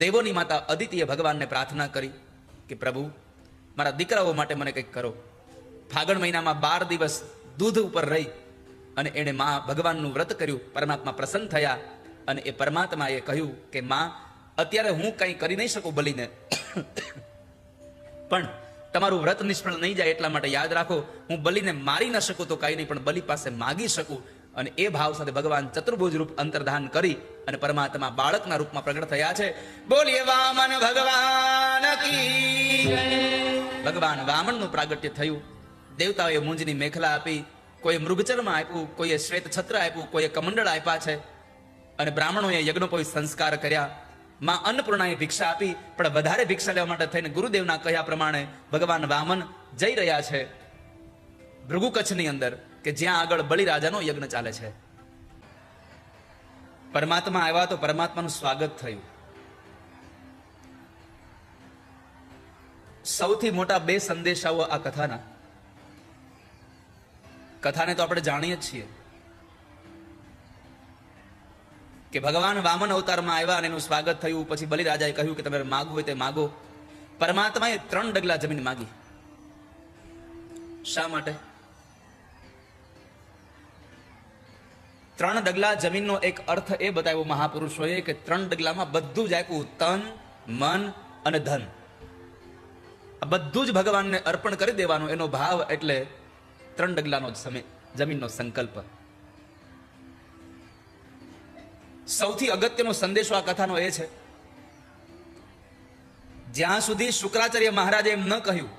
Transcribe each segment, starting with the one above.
દેવોની માતા અદિતિએ ભગવાનને પ્રાર્થના કરી કે પ્રભુ મારા દીકરાઓ માટે મને કંઈક કરો. ફાગણ મહિનામાં 12 દિવસ દૂધ ઉપર રહી અને એણે માં ભગવાનનું વ્રત કર્યું. પરમાત્મા પ્રસન્ન થયા અને એ પરમાત્માએ કહ્યું કે માં, અત્યારે હું કંઈ કરી નહીં શકું બલિને, પણ તમારું વ્રત નિષ્ફળ નહીં જાય એટલા માટે યાદ રાખો, હું બલિને મારી ન શકું તો કાંઈ નહીં, પણ બલિ પાસે માગી શકું. અને એ ભાવ સાથે ભગવાન ચતુર્ભુજ રૂપ અંતર્ધાન કરી અને પરમાત્મા બાળકના રૂપમાં પ્રગટ થયા છે. બોલીએ વામન ભગવાન કી જય. ભગવાન વામનનું પ્રાગટ્ય થયું. દેવતાઓએ મૂંજની મેખલા આપી, કોઈ મૃગચર્મ આપ્યું, કોઈએ શ્વેત છત્ર આપ્યું, કોઈએ કમંડળ આપ્યા છે. અને બ્રાહ્મણોએ યજ્ઞોપવિત સંસ્કાર કર્યા. માં અન્નપૂર્ણાએ ભિક્ષા આપી, પણ વધારે ભિક્ષા લેવા માટે થઈને ગુરુદેવના કહ્યા પ્રમાણે ભગવાન વામન જઈ રહ્યા છે ભૃગુ કચ્છની અંદર, કે જ્યાં આગળ બલિરાજાનો યજ્ઞ ચાલે છે. પરમાત્મા આવ્યા તો પરમાત્માનું સ્વાગત થયું. સૌથી મોટા 2 સંદેશાઓ આ કથાના. કથાને તો આપણે જાણીએ જ છીએ કે ભગવાન વામન અવતારમાં આવ્યા અને એનું સ્વાગત થયું. પછી બલિરાજાએ કહ્યું કે તમે માગવું હોય તે માગો. પરમાત્માએ 3 ડગલા જમીન માગી. શા માટે? 3 ડગલા જમીનનો એક અર્થ એ બતાવ્યો મહાપુરુષોએ કે 3 ડગલામાં બધું જ આપ્યું, તન, મન અને ધન. આ બધું જ ભગવાનને અર્પણ કરી દેવાનું, એનો ભાવ એટલે 3 ડગલાનો જમીનનો સંકલ્પ. સૌથી અગત્યનો સંદેશો આ કથાનો એ છે, જ્યાં સુધી શુક્રાચાર્ય મહારાજે એમ ન કહ્યું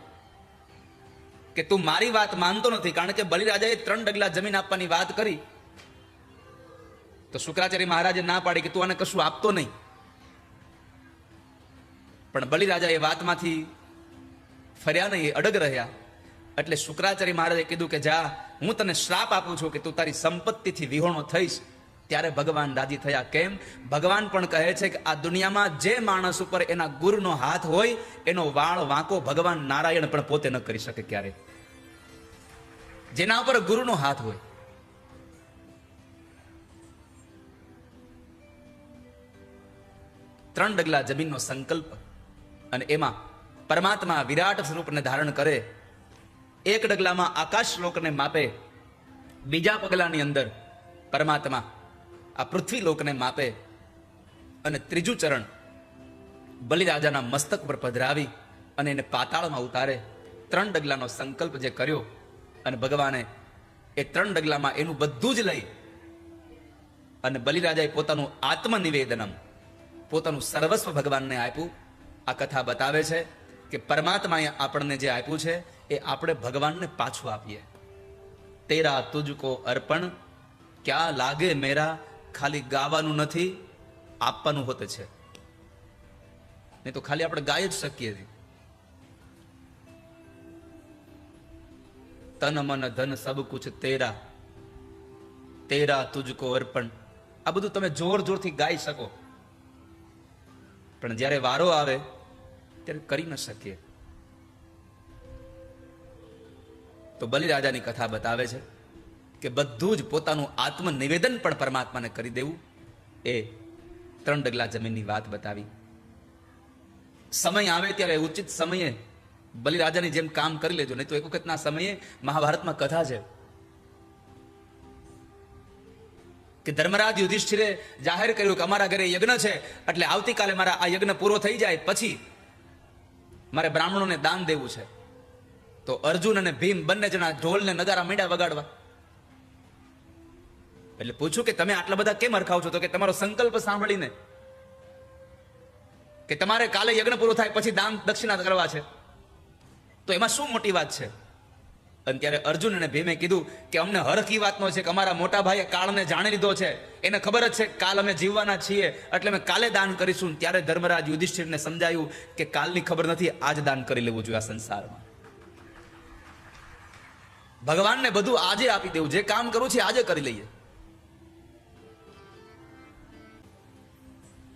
કે તું મારી વાત માનતો નથી, કારણ કે બલિરાજાએ 3 ડગલા જમીન આપવાની વાત કરી તો શુક્રાચાર્ય મહારાજે ના પાડી કે તું આને કશું આપતો નહીં. પણ બલિરાજા એ વાતમાંથી ફર્યા નહીં, એ અડગ રહ્યા. એટલે શુક્રાચાર્ય મહારાજે કીધું કે જા, હું તને શ્રાપ આપું છું કે તું તારી સંપત્તિથી વિહોણો થઈશ. ત્યારે ભગવાન રાજી થયા. કેમ? ભગવાન પણ કહે છે કે આ દુનિયામાં જે માણસ ઉપર એના ગુરુનો હાથ હોય એનો વાળ વાંકો ભગવાન નારાયણ પણ પોતે ન કરી શકે ક્યારે. જેના ઉપર ગુરુનો હાથ હોય. ત્રણ ડગલા જમીનનો સંકલ્પ અને એમાં પરમાત્મા વિરાટ સ્વરૂપને ધારણ કરે. 1 ડગલામાં આકાશ લોકને માપે, બીજા પગલાની અંદર પરમાત્મા આ પૃથ્વી લોકને માપે અને ત્રીજું ચરણ બલિરાજાના મસ્તક પર પધરાવી અને એને પાતાળમાં ઉતારે. 3 ડગલાનો સંકલ્પ જે કર્યો અને ભગવાને એ 3 ડગલામાં એનું બધું જ લઈ અને બલિરાજાએ પોતાનું આત્મનિવેદનમ, પોતાનું સર્વસ્વ ભગવાનને આપ્યું. આ કથા બતાવે છે કે પરમાત્માએ આપણને જે આપ્યું છે એ આપણે ભગવાનને પાછું આપીએ. તેરા તુજકો અર્પણ ક્યાં લાગે મેરા, ખાલી ગાવાનું નથી, આપવાનું હોતે છે. નહીં તો ખાલી આપણે ગાય જ શકીએ છીએ. તન મન ધન સબ કુછ તેરા, તેરા તુજકો અર્પણ. આ બધું તમે જોર જોરથી ગાઈ શકો, પણ જ્યારે વારો આવે ત્યારે કરી ન શકીએ. તો બલિરાજાની કથા બતાવે છે કે બધું જ પોતાનું આત્મનિવેદન પણ પરમાત્માને કરી દેવું, એ 3 ડગલા જમીનની વાત બતાવી. સમય આવે ત્યારે ઉચિત સમયે બલિરાજાની જેમ કામ કરી લેજો, નહીં તો એક વખતના સમયે મહાભારતમાં કથા છે કે ધર્મરાજ યુધિષ્ઠિરે જાહેર કર્યું કે અમારા ઘરે યજ્ઞ છે, એટલે આવતીકાલે મારા આ યજ્ઞ પૂરો થઈ જાય પછી મારે બ્રાહ્મણોને દાન દેવું છે. તો અર્જુન અને ભીમ બંને જણા ઢોલને નગારા માંડ્યા વગાડવા. એટલે પૂછ્યું કે તમે આટલા બધા કેમ હરખાવ છો? તો કે તમારો સંકલ્પ સાંભળીને કે તમારે કાલે યજ્ઞ પૂરો થાય પછી દાન દક્ષિણા કરવા છે, તો એમાં શું મોટી વાત છે? અને ત્યારે અર્જુન અને ભીમે કીધું કે અમને હરખ ઈ વાતનો છે કે અમારા મોટા ભાઈએ કાળને જાણી લીધો છે, એને ખબર જ છે કાલ અમે જીવવાના છીએ, એટલે અમે કાલે દાન કરીશું. ત્યારે ધર્મરાજ યુધિષ્ઠિરને સમજાયું કે કાલની ખબર નથી, આજ દાન કરી લેવું જોઈએ. આ સંસારમાં ભગવાનને બધું આજે આપી દેવું, જે કામ કરવું છે આજે કરી લઈએ.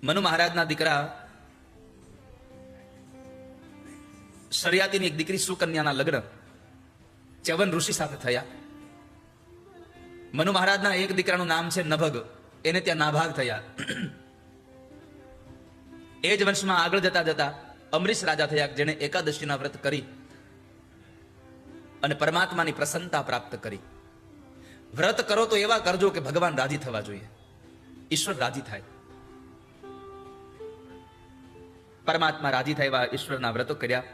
મનુ મહારાજના દીકરા શરિયાતીની એક દીકરી સુકન્યાના લગ્ન ચ્યવન ઋષિ સાથે થયા. મનુ મહારાજના એક દીકરાનું નામ છે નભગ, એને ત્યાં નાભાગ થયા. એ જ વંશમાં આગળ જતા જતા અમરીશ રાજા થયા, જેને એકાદશીના વ્રત કરી અને પરમાત્માની પ્રસન્નતા પ્રાપ્ત કરી. વ્રત કરો તો એવા કરજો કે ભગવાન રાજી થવા જોઈએ, ઈશ્વર રાજી થાય. પરમાત્મા રાજી થાય એવા ઈશ્વરના વ્રતો કર્યા.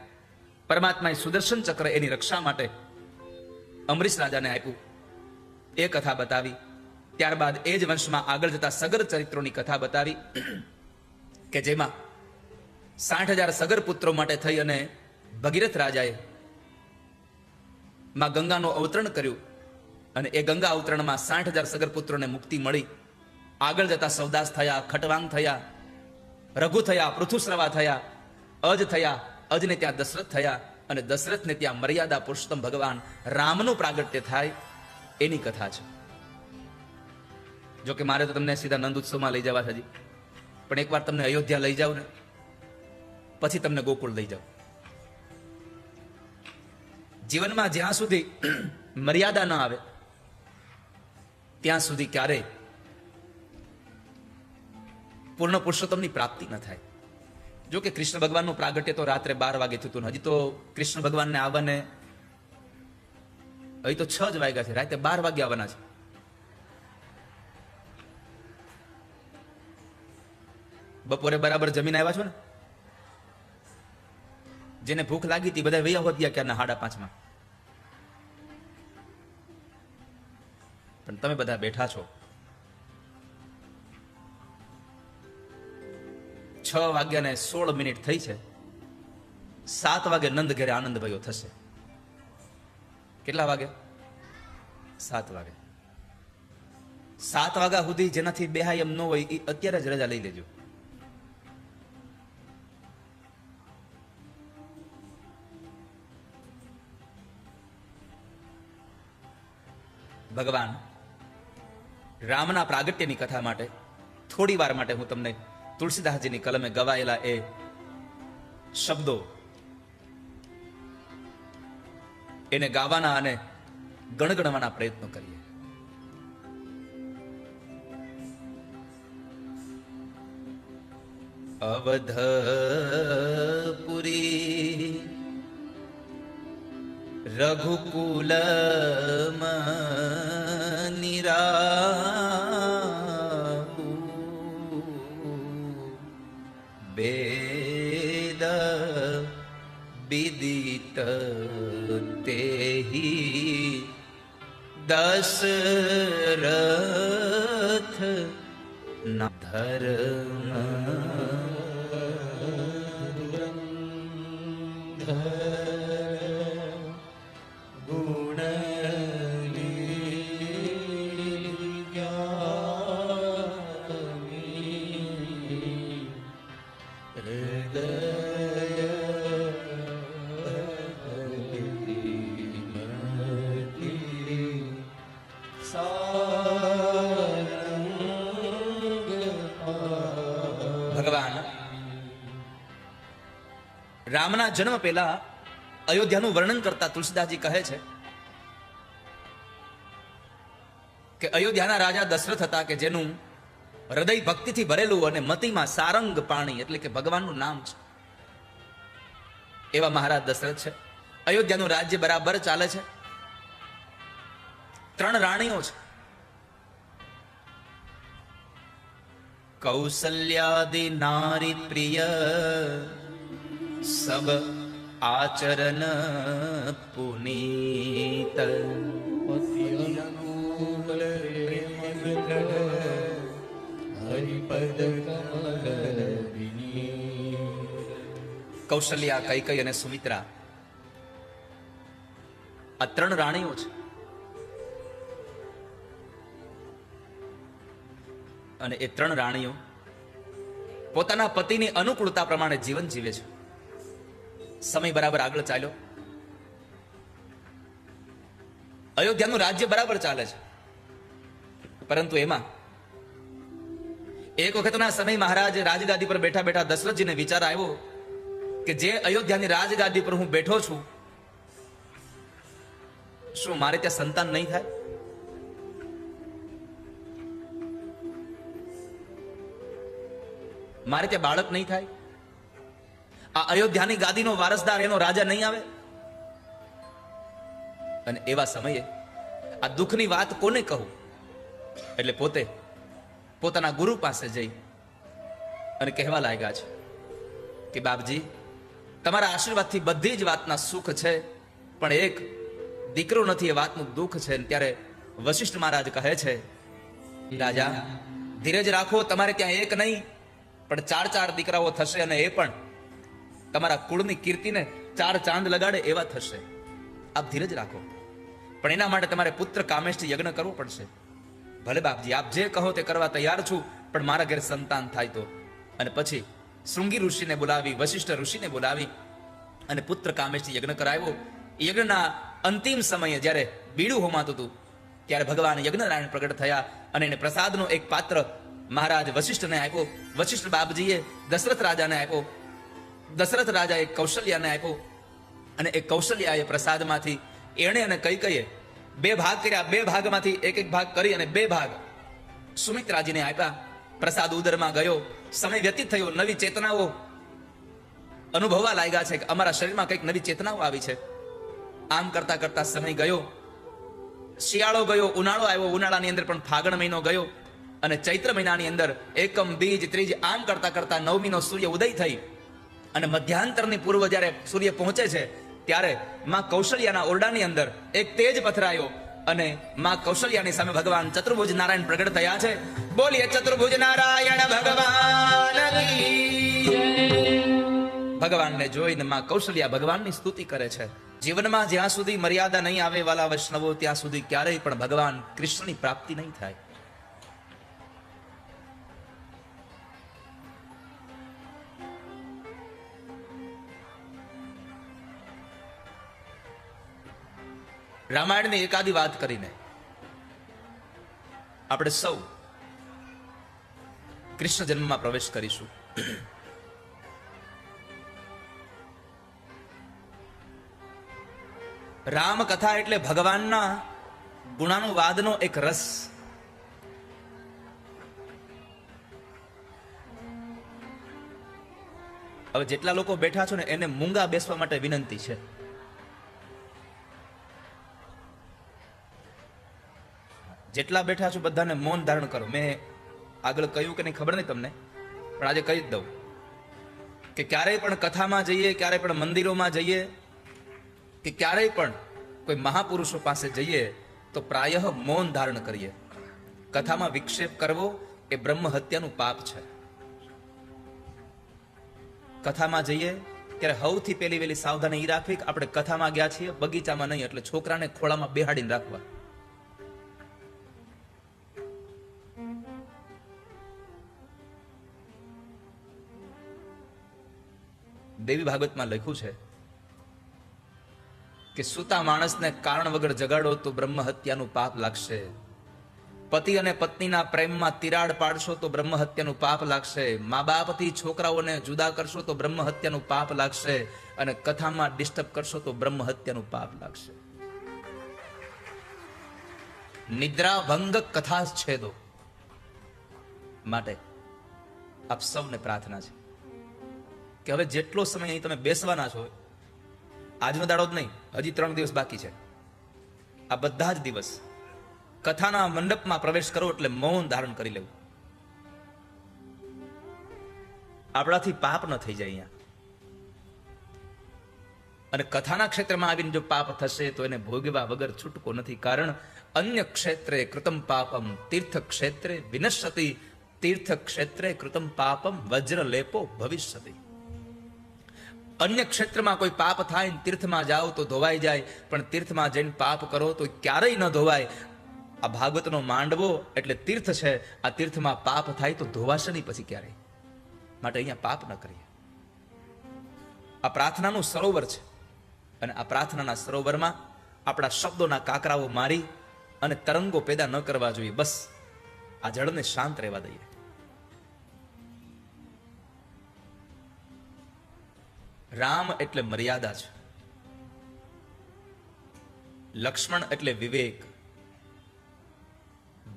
પરમાત્માએ સુદર્શન ચક્ર એની રક્ષા માટે અમરીશ રાજાને આપ્યું. એ કથા બતાવી. ત્યારબાદ એ જ વંશમાં આગળ જતા સગર ચરિત્રોની કથા બતાવી કે જેમાં 60,000 સગર પુત્રો માટે થઈ અને ભગીરથ રાજાએ માં ગંગાનું અવતરણ કર્યું અને એ ગંગા અવતરણમાં 60,000 સગર પુત્રોને મુક્તિ મળી. આગળ જતા સૌદાસ થયા, ખટવાંગ થયા, રઘુ થયા, પૃથુશ્રવા થયા, અજ થયા, અજને ત્યાં દશરથ થયા અને દશરથને ત્યાં મર્યાદા પુરુષોત્તમ ભગવાન રામનું પ્રાગટ્ય થાય. એની કથા છે. જો કે મારે તો તમને સીધા નંદ ઉત્સવમાં લઈ જવા છે હજી, પણ એકવાર તમને અયોધ્યા લઈ જાઉં ને પછી તમને ગોકુળ લઈ જાઉં. જીવનમાં જ્યાં સુધી મર્યાદા ન આવે ત્યાં સુધી ક્યારેય પૂર્ણ પુરુષોત્તમની પ્રાપ્તિ ન થાય. જો કે કૃષ્ણ ભગવાનનું પ્રાગટ્ય તો રાત્રે 12 વાગે થયું હતું. હજી તો કૃષ્ણ ભગવાનને આવવાને હજી તો 6 જ વાગ્યા છે, રાતે 12 વાગે આવવાના છે. બપોરે બરાબર જમીન આવ્યા છો ને? જેને ભૂખ લાગી હતી બધા વૈયા હોત ગયા ક્યારના 5:30. પણ તમે બધા બેઠા છો. 6:16 થઈ છે. 7 વાગે નંદ ઘેરે આનંદ ભયો થશે. કેટલા વાગે? 7 વાગે. 7 વાગ્યા સુધી જેનાથી બેહાય એમ ન હોય એ અત્યારે જ રજા લઈ લેજો. ભગવાન રામના પ્રાગટ્યની કથા માટે થોડી વાર માટે હું તમને તુલસીદાસજીની કલમે ગવાયેલા એ શબ્દો એને ગાવાના અને ગણગણવાના પ્રયત્નો કરીએ. અવધપુરી રઘુકુલ નિરાહુ વેદ વિદિત તેહી દશરથ ના ધર્મ ભગવાન રામના જન્મ પહેલા અયોધ્યાનું વર્ણન કરતા તુલસીદાસજી કહે છે કે અયોધ્યાના રાજા દશરથ હતા કે જેનું હૃદય ભક્તિથી ભરેલું અને મતિમાં સારંગ પાણી એટલે કે ભગવાનનું નામ છે એવા મહારાજ દશરથ છે. અયોધ્યાનું રાજ્ય બરાબર ચાલે છે. 3 રાણીઓ છે. કૌશલ્યાદિ નારી પ્રિય સબ આચરણ પુનીત કૌશલ્યા, કૈકેયી અને સુમિત્રા આ 3 રાણીઓ છે. અને એ 3 રાણીઓ પોતાના પતિની અનુકૂળતા પ્રમાણે જીવન જીવે છે. સમય બરાબર આગળ ચાલ્યો. અયોધ્યાનું રાજ્ય બરાબર ચાલે છે. પરંતુ એમાં એક વખતના સમય મહારાજ રાજગાદી પર બેઠા બેઠા દશરથજીને વિચાર આવ્યો કે જે અયોધ્યાની રાજગાદી પર હું બેઠો છું, શું મારે ત્યાં સંતાન નહીં થાય? મારે ત્યાં બાળક નહીં થાય? આ અયોધ્યાની ગાદીનો વારસદાર એનો રાજા નહીં આવે? અને એવા સમયે આ દુઃખની વાત કોને કહું? એટલે પોતે પોતાના ગુરુ પાસે જઈ અને કહેવા લાગ્યા છે કે બાપજી, તમારા આશીર્વાદથી બધી જ વાતના સુખ છે, પણ એક દીકરો નથી એ વાતનું દુઃખ છે. ત્યારે વશિષ્ઠ મહારાજ કહે છે, રાજા ધીરજ રાખો, તમારે ત્યાં એક નહીં પણ 4 દીકરાઓ થશે, અને એ પણ તમારા કુળની કીર્તિને 4 ચાંદ લગાડે એવા થશે. આપ ધીરજ રાખો, પણ એના માટે તમારે પુત્ર કામેષ્ઠી યજ્ઞ કરવો પડશે. ભલે બાપજી, આપ જે કહો તે કરવા તૈયાર છું, પણ મારા ઘરે સંતાન થાય તો. અને પછી શૃંગી ઋષિને બોલાવી, વશિષ્ઠ ઋષિને બોલાવી અને પુત્ર કામેષ્ઠી યજ્ઞ કરાવ્યો. યજ્ઞના અંતિમ સમયે જ્યારે બીડું હોમાતું હતું, ત્યારે ભગવાન યજ્ઞનારાયણ પ્રગટ થયા અને એને પ્રસાદનો એક પાત્ર મહારાજ વશિષ્ઠને આપ્યો. વશિષ્ઠ બાપજીએ દશરથ રાજાને આપ્યો. દશરથ રાજાએ કૌશલ્યાને આપ્યો, અને એ કૌશલ્યાએ પ્રસાદમાંથી એણે અને કૈકેયીએ 2 ભાગ કર્યા. 2 ભાગમાંથી એક ભાગ કરી અને 2 ભાગ સુમિત્રાજીને આપ્યા. પ્રસાદ ઉદરમાં ગયો, સમય વ્યતીત થયો, નવી ચેતનાઓ અનુભવવા લાગ્યા છે કે અમારા શરીરમાં કંઈક નવી ચેતનાઓ આવી છે. આમ કરતા કરતા સમય ગયો, શિયાળો ગયો, ઉનાળો આવ્યો, ઉનાળાની અંદર પણ ફાગણ મહિનો ગયો, અને ચૈત્ર મહિનાની અંદર એકમ, બીજ, ત્રીજ, આમ કરતા કરતા 9મીનો સૂર્ય ઉદય થઈ અને મધ્યાંતરની પૂર્વ જ્યારે સૂર્ય પહોંચે છે, ત્યારે માં કૌશલ્યાના ઓરડાની અંદર એક તેજ પથરાયો અને માં કૌશલ્યાની સામે ભગવાન ચતુર્ભુજ નારાયણ પ્રગટ થયા છે. બોલીએ ચતુર્ભુજ નારાયણ ભગવાન કી જય. ભગવાનને જોઈને માં કૌશલ્યા ભગવાનની સ્તુતિ કરે છે. જીવનમાં જ્યાં સુધી મર્યાદા નહીં આવે વાલા વૈષ્ણવો, ત્યાં સુધી ક્યારેય પણ ભગવાન કૃષ્ણની પ્રાપ્તિ નહીં થાય. રામાયણની એકાદી વાત કરીને આપણે સૌ કૃષ્ણ જન્મમાં પ્રવેશ કરીશું. રામ કથા એટલે ભગવાનના ગુણાનુવાદનો એક રસ. હવે જેટલા લોકો બેઠા છો ને એને મૂંગા બેસવા માટે વિનંતી છે. જેટલા બેઠા છો બધાને મૌન ધારણ કરો. મેં આગળ કહ્યું કે નહીં ખબર નહીં તમને, પણ આજે કહી જ દઉં કે ક્યારેય પણ કથામાં જઈએ, ક્યારેય પણ મંદિરોમાં જઈએ, કે ક્યારેય પણ કોઈ મહાપુરુષો પાસે જઈએ તો પ્રાયઃ મૌન ધારણ કરીએ. કથામાં વિક્ષેપ કરવો એ બ્રહ્મ હત્યાનું પાપ છે. કથામાં જઈએ ત્યારે સૌથી પહેલી વહેલી સાવધાની એ રાખવી કે આપણે કથામાં ગયા છીએ, બગીચામાં નહીં, એટલે છોકરાને ખોળામાં બેહાડીને રાખવા. દેવી ભાગવતમાં લખ્યું છે કે સૂતા માણસને કારણ વગર જગાડો તો બ્રહ્મ હત્યાનું પાપ લાગશે. પતિ અને પત્નીના પ્રેમમાં તિરાડ પાડશો તો બ્રહ્મ હત્યાનું પાપ લાગશે. મા બાપથી છોકરાઓને જુદા કરશો તો બ્રહ્મ હત્યાનું પાપ લાગશે. અને કથામાં ડિસ્ટર્બ કરશો તો બ્રહ્મ હત્યાનું પાપ લાગશે. નિદ્રા ભંગ કથા છેદો. માટે આપ સૌને પ્રાર્થના છે કે હવે જેટલો સમય અહીં તમે બેસવાના છો, આજનો દાડો જ નહીં, હજી 3 દિવસ બાકી છે, આ બધા જ દિવસ કથાના મંડપમાં પ્રવેશ કરો એટલે મૌન ધારણ કરી લેવું. આપણાથી પાપ ન થઈ જાય અહીંયા. અને કથાના ક્ષેત્રમાં આવીને જો પાપ થશે તો એને ભોગવા વગર છૂટકો નથી. કારણ અન્ય ક્ષેત્રે કૃતમ પાપમ તીર્થ ક્ષેત્રે વિનશ્યતિ, તીર્થ ક્ષેત્રે કૃતમ પાપમ વજ્ર લેપો ભવિષ્યતિ. અન્ય ક્ષેત્રમાં કોઈ પાપ થાય ને તીર્થમાં જાઓ તો ધોવાઈ જાય, પણ તીર્થમાં જઈને પાપ કરો તો ક્યારેય ન ધોવાય. આ ભાગવતનો માંડવો એટલે તીર્થ છે. આ તીર્થમાં પાપ થાય તો ધોવાશે નહીં પછી ક્યારેય. માટે અહીંયા પાપ ન કરીએ. આ પ્રાર્થનાનું સરોવર છે, અને આ પ્રાર્થનાના સરોવરમાં આપણા શબ્દોના કાકરાઓ મારી અને તરંગો પેદા ન કરવા જોઈએ. બસ આ જળને શાંત રહેવા દઈએ. રામ એટલે મર્યાદા છે, લક્ષ્મણ એટલે વિવેક,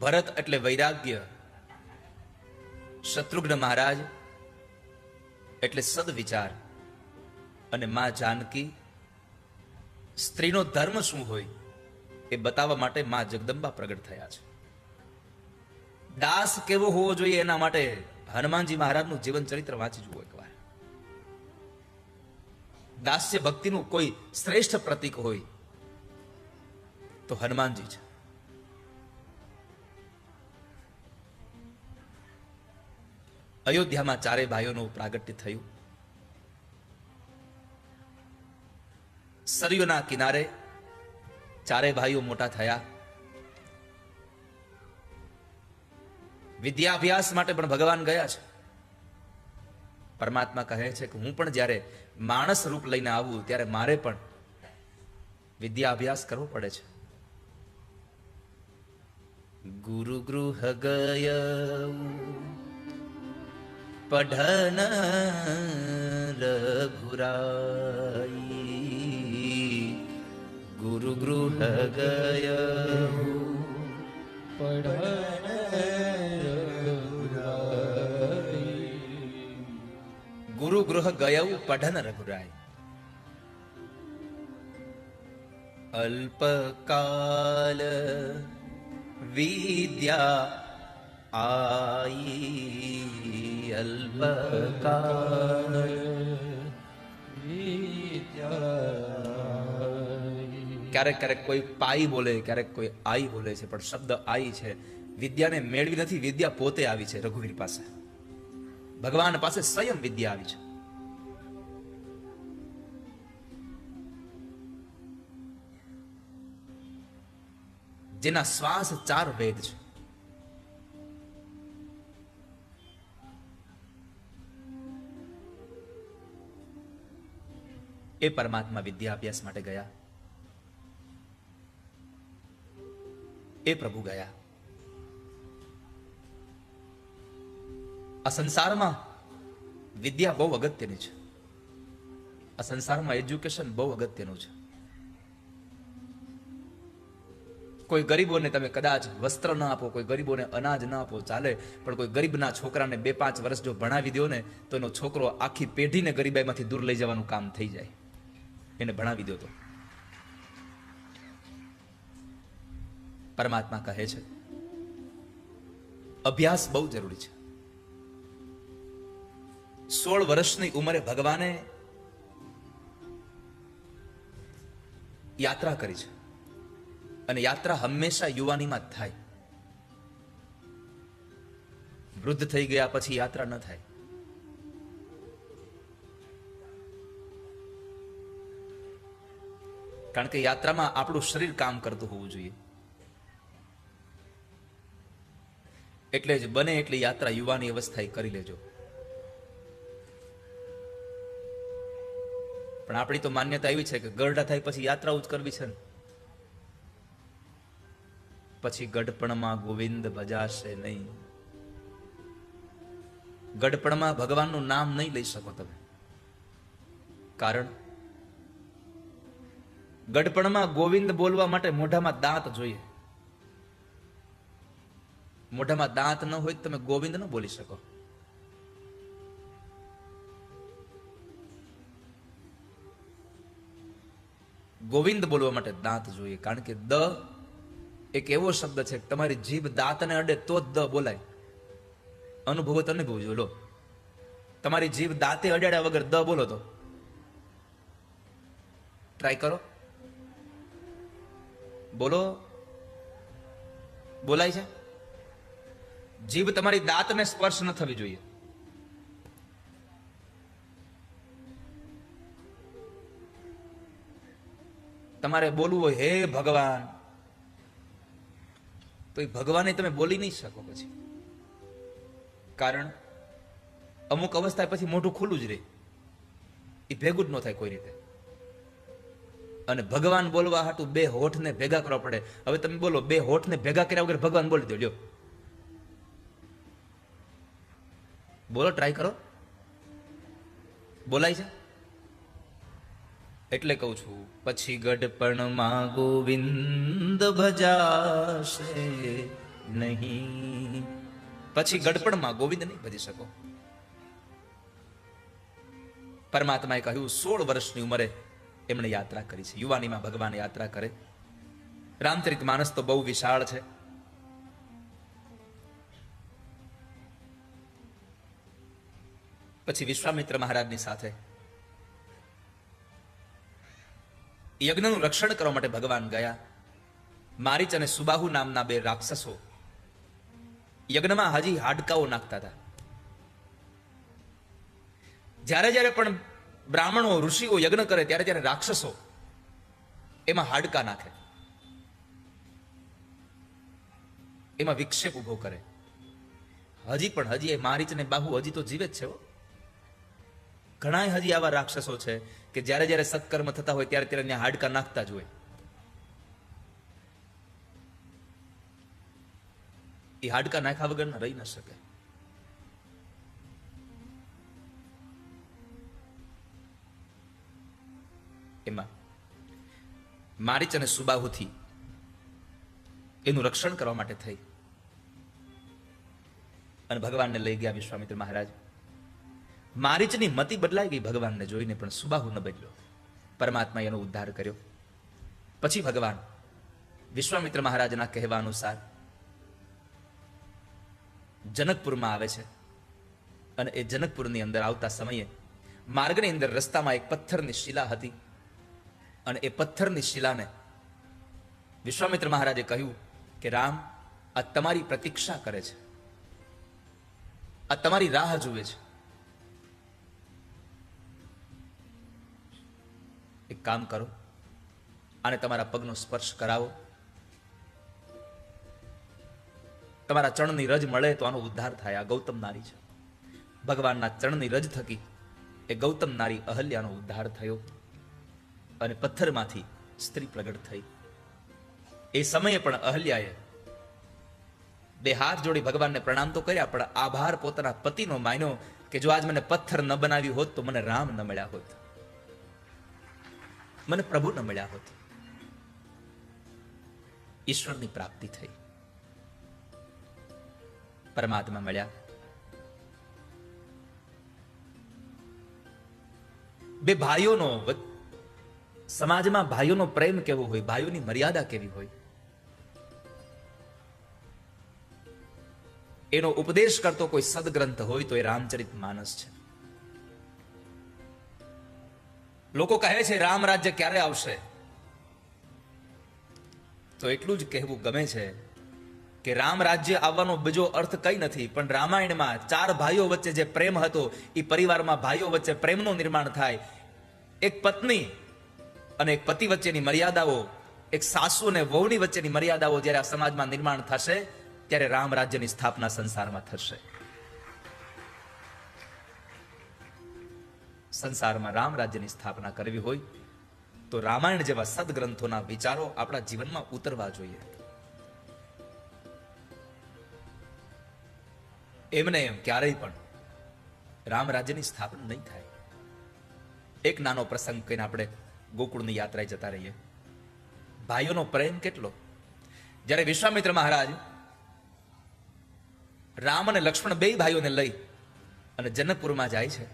ભરત એટલે વૈરાગ્ય, શત્રુઘ્ન મહારાજ એટલે સદવિચાર, અને માં જાનકી સ્ત્રીનો ધર્મ શું હોય એ બતાવવા માટે માં જગદંબા પ્રગટ થયા છે. દાસ કેવો હોવો જોઈએ એના માટે હનુમાનજી મહારાજનું જીવન ચરિત્ર વાંચી જુઓ એકવાર. દાસ્ય ભક્તિનું કોઈ શ્રેષ્ઠ પ્રતીક હોય તો હનુમાનજી છે. અયોધ્યામાં ચારે ભાઈઓનું પ્રાગટ્ય થયું. સરયુના કિનારે ચારે ભાઈઓ મોટા થયા. વિદ્યાભ્યાસ માટે પણ ભગવાન ગયા છે. પરમાત્મા કહે છે કે હું પણ જ્યારે માણસ રૂપ લઈને આવું ત્યારે મારે પણ વિદ્યાભ્યાસ કરવો પડે છે. ગુરુ ગૃહ ગયઉ પઢન રઘુરાઈ. ગુરુ ગૃહ ગયઉ પઢન રઘુરાઈ. ગુરુ ગૃહ ગયઉ પઢન રઘુરાઈ. અલ્પકાલ વિદ્યા આઈ. અલ્પકાલ ક્યારેક ક્યારેક કોઈ પાઈ બોલે, ક્યારેક કોઈ આઈ બોલે છે, પણ શબ્દ આઈ છે. વિદ્યાને મેળવી નથી, વિદ્યા પોતે આવી છે રઘુવીર પાસે. ભગવાન પાસે સ્વયં વિદ્યા આવી છે. જેના શ્વાસ 4 વેદ છે. એ પરમાત્મા વિદ્યા અભ્યાસ માટે ગયા. એ પ્રભુ ગયા. આ સંસારમાં વિદ્યા બહુ અગત્યની છે. આ સંસારમાં એજ્યુકેશન બહુ અગત્યનું છે. કોઈ ગરીબોને તમે કદાચ વસ્ત્ર ન આપો, કોઈ ગરીબોને અનાજ ન આપો ચાલે, પણ કોઈ ગરીબના છોકરાને 2-5 વર્ષ જો ભણાવી દો ને તો એનો છોકરો આખી પેઢીને ગરીબાઈમાંથી દૂર લઈ જવાનું કામ થઈ જાય. એને ભણાવી દો તો. પરમાત્મા કહે છે અભ્યાસ બહુ જરૂરી છે. 16 વર્ષની ઉંમરે ભગવાને યાત્રા કરી છે. અને યાત્રા હંમેશા યુવાનીમાં જ થાય. વૃદ્ધ થઈ ગયા પછી યાત્રા ન થાય. કારણ કે યાત્રામાં આપણું શરીર કામ કરતું હોવું જોઈએ. એટલે જ બને એટલી યાત્રા યુવાની અવસ્થાએ કરી લેજો. પણ આપણી તો માન્યતા એવી છે કે ગરડા થાય પછી યાત્રાઓ જ કરવી છે ને. પછી ગડપણમાં ગોવિંદ ભજાશે નહીં. ગડપણમાં ભગવાનનું નામ નહીં લઈ શકો તમે. કારણ ગડપણમાં ગોવિંદ બોલવા માટે મોઢામાં દાંત જોઈએ. મોઢામાં દાંત ન હોય તમે ગોવિંદ ન બોલી શકો. ગોવિંદ બોલવા માટે દાંત જોઈએ. કારણ કે દ એક એવો શબ્દ છે કે તમારી જીભ દાંતને અડે તો જ દ બોલાય. અનુભવ તો અનુભવ જો લો. તમારી જીભ દાંતે અડાડ્યા વગર દ બોલો તો ટ્રાય કરો. બોલો, બોલાય છે? જીભ તમારી દાંતને સ્પર્શ ન થવી જોઈએ. તમારે બોલવું હોય હે ભગવાન, તો એ ભગવાને તમે બોલી નહીં શકો પછી. કારણ અમુક અવસ્થા પછી મોઢું ખુલ્લું જ રહે, એ ભેગું જ ન થાય કોઈ રીતે. અને ભગવાન બોલવા હાટું 2 હોઠને ભેગા કરવા પડે. હવે તમે બોલો, 2 હોઠને ભેગા કર્યા વગર ભગવાન બોલી દો. લ્યો બોલો, ટ્રાય કરો. બોલાય છે? એટલે કહું છું પછી ગડપણમાં ગોવિંદ ભજાશે નહીં. પછી ગડપણમાં ગોવિંદ નહીં ભજી શકો. પરમાત્માએ કહ્યું 16 વર્ષની ઉંમરે એમણે યાત્રા કરી છે. યુવાનીમાં ભગવાન યાત્રા કરે. રામચરિત માનસ તો બહુ વિશાળ છે. પછી વિશ્વામિત્ર મહારાજની સાથે યજ્ઞનું રક્ષણ કરવા માટે ભગવાન ગયા. મારીચ અને સુબાહુ નામના બે રાક્ષસો યજ્ઞમાં હજી હાડકાઓ નાખતા હતા. જ્યારે જ્યારે પણ બ્રાહ્મણો ઋષિઓ યજ્ઞ કરે ત્યારે ત્યારે રાક્ષસો એમાં હાડકા નાખે, એમાં વિક્ષેપ ઉભો કરે. હજી એ મારીચ ને બાહુ હજી તો જીવે જ છે. ઘણા હજી આવા રાક્ષસો છે કે જ્યારે જ્યારે સત્કર્મ થતા હોય ત્યારે ત્યારે હાડકા નાખતા જ હોય. એ હાડકા નાખ્યા વગર રહી ન શકે. એમાં મારીચ અને સુબાહુથી એનું રક્ષણ કરવા માટે થઈ અને ભગવાનને લઈ ગયા વિશ્વામિત્ર મહારાજ. મારીચની મતિ બદલાઈ ગઈ ભગવાનને જોઈને, પણ સુબાહુ ન બદલ્યો. પરમાત્મા એનો ઉદ્ધાર કર્યો. પછી ભગવાન વિશ્વામિત્ર મહારાજના કહેવા અનુસાર જનકપુરમાં આવે છે. અને એ જનકપુરની અંદર આવતા સમયે માર્ગની અંદર રસ્તામાં એક પથ્થરની શિલા હતી. અને એ પથ્થરની શિલાને વિશ્વામિત્ર મહારાજે કહ્યું કે રામ, આ તમારી પ્રતીક્ષા કરે છે, આ તમારી રાહ જુએ છે. એક કામ કરો, આને તમારા પગનો સ્પર્શ કરાવો. તમારા ચરણની રજ મળે તો આનો ઉદ્ધાર થાય. આ ગૌતમ નારી છે. ભગવાનના ચરણની રજ થકી એ ગૌતમ નારી અહલ્યાનો ઉદ્ધાર થયો અને પથ્થરમાંથી સ્ત્રી પ્રગટ થઈ. એ સમયે પણ અહલ્યાએ બે હાથ જોડી ભગવાનને પ્રણામ તો કર્યા, પણ આભાર પોતાના પતિનો માન્યો કે જો આજ મને પથ્થર ન બનાવ્યું હોત તો મને રામ ન મળ્યા હોત, મને પ્રભુ ન મળ્યા હોત. ઈશ્વરની પ્રાપ્તિ થઈ, પરમાત્મા મળ્યા. બે ભાઈઓનો સમાજમાં ભાઈઓનો પ્રેમ કેવો હોય, ભાઈઓની મર્યાદા કેવી હોય, એનો ઉપદેશ કરતો કોઈ સદગ્રંથ હોય તો એ રામચરિત માનસ છે. લોકો કહે છે રામ રાજ્ય ક્યારે આવશે, તો એટલું જ કહેવું ગમે છે કે રામ રાજ્ય આવવાનો બીજો અર્થ કઈ નથી, પણ રામાયણમાં ચાર ભાઈઓ વચ્ચે જે પ્રેમ હતો એ પરિવારમાં ભાઈઓ વચ્ચે પ્રેમનું નિર્માણ થાય. એક પત્ની અને એક પતિ વચ્ચેની મર્યાદાઓ, એક સાસુ અને વહુની વચ્ચેની મર્યાદાઓ જ્યારે આ સમાજમાં નિર્માણ થશે ત્યારે રામ રાજ્યની સ્થાપના સંસારમાં થશે. સંસારમાં રામ રાજ્યની સ્થાપના કરવી હોય તો રામાયણ જેવા સદગ્રંથોના વિચારો આપણા જીવનમાં ઉતરવા જોઈએ. એમને એમ ક્યારેય પણ રામ રાજ્યની સ્થાપના નહીં થાય. એક નાનો પ્રસંગ કહીને આપણે ગોકુળની યાત્રાએ જતા રહીએ. ભાઈઓનો પ્રેમ કેટલો! જ્યારે વિશ્વામિત્ર મહારાજ રામ અને લક્ષ્મણ બે ભાઈઓને લઈ અને જનકપુરમાં જાય છે,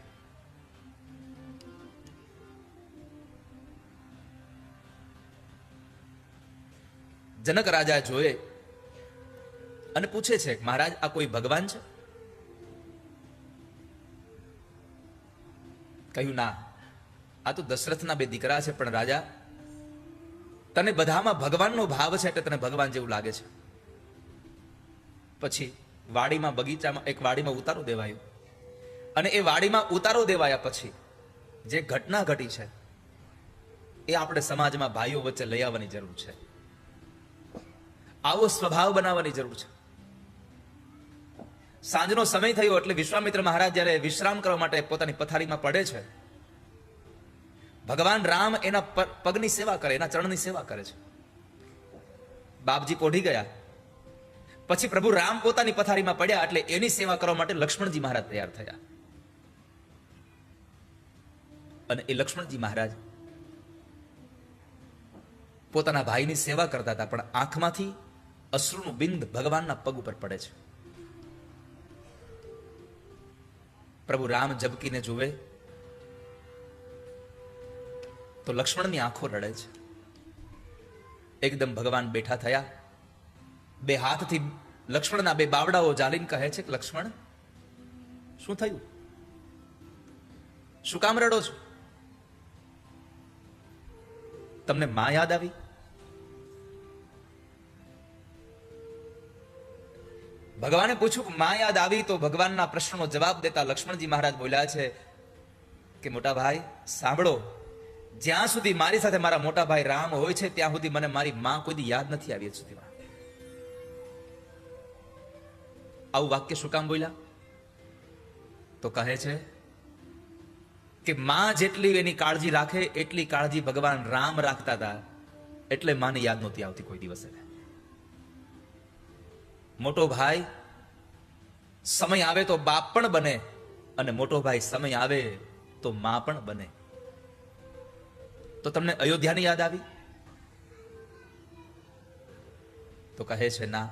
જનક રાજા જોયે અને પૂછે છે મહારાજ આ કોઈ ભગવાન છે? કહ્યું ના, આ તો દશરથના બે દીકરા છે, પણ રાજા તને બધામાં ભગવાનનો ભાવ છે એટલે તને ભગવાન જેવું લાગે છે. પછી વાડીમાં બગીચામાં એક વાડીમાં ઉતારો દેવાયો અને એ વાડીમાં ઉતારો દેવાયા પછી જે ઘટના ઘટી છે એ આપણે સમાજમાં ભાઈઓ વચ્ચે લઈ આવવાની જરૂર છે. આવો સ્વભાવ બનાવવાની જરૂર છે. સાંજનો સમય થયો એટલે વિશ્વામિત્ર મહારાજ જ્યારે વિશ્રામ કરવા માટે પોતાની પથારીમાં પડે છે, ભગવાન રામ એના પગની સેવા કરે, એના ચરણની સેવા કરે છે. બાપજી પોઢી ગયા પછી પ્રભુ રામ પોતાની પથારીમાં પડ્યા એટલે એની સેવા કરવા માટે લક્ષ્મણજી મહારાજ તૈયાર થયા. અને એ લક્ષ્મણજી મહારાજ પોતાના ભાઈની સેવા કરતા હતા, પણ આંખમાંથી અશ્રુનું બિંદ ભગવાનના પગ ઉપર પડે છે. પ્રભુ રામ ઝબકીને જુએ તો લક્ષ્મણની આંખો રડે છે. એકદમ ભગવાન બેઠા થયા, બે હાથથી લક્ષ્મણના બે બાવડાઓ જાલીને કહે છે કે લક્ષ્મણ, શું થયું? શું કામ રડો છો? તમને માં યાદ આવી? ભગવાને પૂછ્યું કે માં યાદ આવી? તો ભગવાનના પ્રશ્નનો જવાબ દેતા લક્ષ્મણજી મહારાજ બોલ્યા છે કે મોટા ભાઈ સાંભળો, જ્યાં સુધી મારી સાથે મારા મોટા ભાઈ રામ હોય છે ત્યાં સુધી મને મારી માં કોઈ દી યાદ નથી આવી સુધીમાં. આવું વાક્ય શું કામ બોલ્યા? તો કહે છે કે માં જેટલી એની કાળજી રાખે એટલી કાળજી ભગવાન રામ રાખતા હતા, એટલે માને યાદ નહોતી આવતી કોઈ દિવસે. મોટો ભાઈ સમય આવે તો બાપ પણ બને, અને મોટો ભાઈ સમય આવે તો માં પણ બને. તો તમને અયોધ્યાની યાદ આવી? તો કહે છે ના,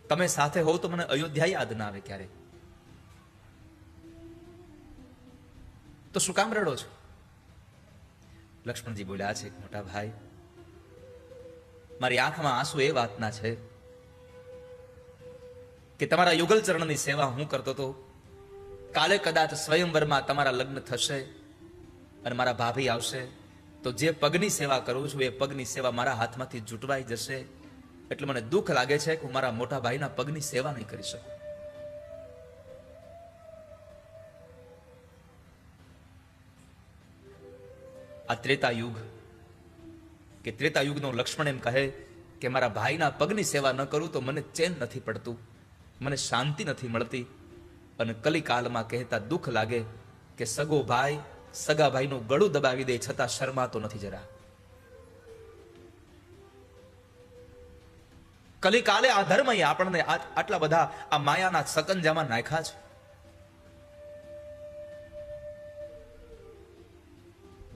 તમે સાથે હોવ તો મને અયોધ્યા યાદ ના આવે ક્યારે. તો શું કામ રડો છો? લક્ષ્મણજી બોલ્યા છે મોટા ભાઈ, મારી આંખમાં આંસુ એ વાતના છે કે તમારા યુગલ ચરણની સેવા હું કરતો હતો. કાલે કદાચ સ્વયંવરમાં તમારા લગ્ન થશે અને મારા ભાભી આવશે, તો જે પગની સેવા કરું છું એ પગની સેવા મારા હાથમાંથી જૂટવાઈ જશે. એટલે મને દુઃખ લાગે છે કે હું મારા મોટા ભાઈના પગની સેવા નહીં કરી શકું. આ ત્રેતા યુગ કે ત્રેતા યુગનો લક્ષ્મણ એમ કહે કે મારા ભાઈના પગની સેવા ન કરું તો મને ચેન નથી પડતું, મને શાંતિ નથી મળતી. અને કલિકાલમાં કહેતા દુઃખ લાગે કે સગો ભાઈ સગા ભાઈનું ગળું દબાવી દે છતાં શરમાતો નથી જરા. કલિકાલે આ ધર્મ આપણને આટલા બધા આ માયાના સકંજામાં નાખ્યા છે.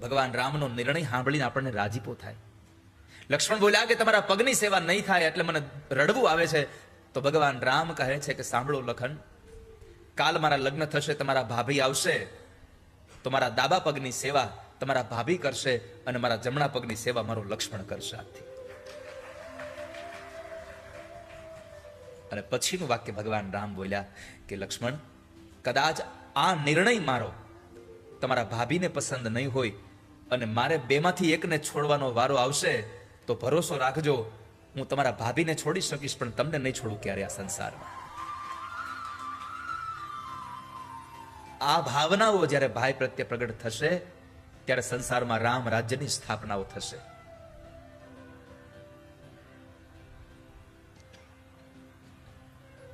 ભગવાન રામનો નિર્ણય સાંભળીને આપણને રાજીપો થાય. લક્ષ્મણ બોલ્યા કે તમારા પગની સેવા નહીં થાય એટલે મને રડવું આવે છે. તો ભગવાન રામ કહે છે કે સાંભળો લખન, કાલ મારા લગ્ન થશે, તમારા ભાભી આવશે, તો મારા ડાબા પગની સેવા તમારા ભાભી કરશે અને મારા જમણા પગની સેવા મારો લક્ષ્મણ કરશે. આજથી. અને પછીનું વાક્ય ભગવાન રામ બોલ્યા કે લક્ષ્મણ, કદાચ આ નિર્ણય મારો તમારા ભાભીને પસંદ નહીં હોય અને મારે બેમાંથી એકને છોડવાનો વારો આવશે, તો ભરોસો રાખજો હું તમારા ભાભીને છોડી શકીશ પણ તમને નહીં છોડું ક્યારે આ સંસારમાં. આ ભાવનાઓ જ્યારે ભાઈ પ્રત્યે પ્રગટ થશે ત્યારે સંસારમાં રામ રાજ્યની સ્થાપનાઓ થશે.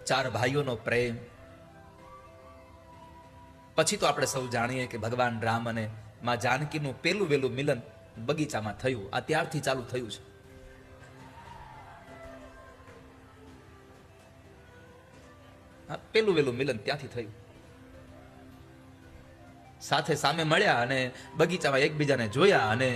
ચાર ભાઈઓનો પ્રેમ. પછી તો આપણે સૌ જાણીએ કે ભગવાન રામ અને માં જાનકીનું પેલું વેલું મિલન બગીચામાં થયું. આ ત્યારથી ચાલુ થયું છે. પેલું વેલું મિલન ત્યાંથી થયું. સાથે સામે મળ્યા અને બગીચામાં એકબીજાને જોયા અને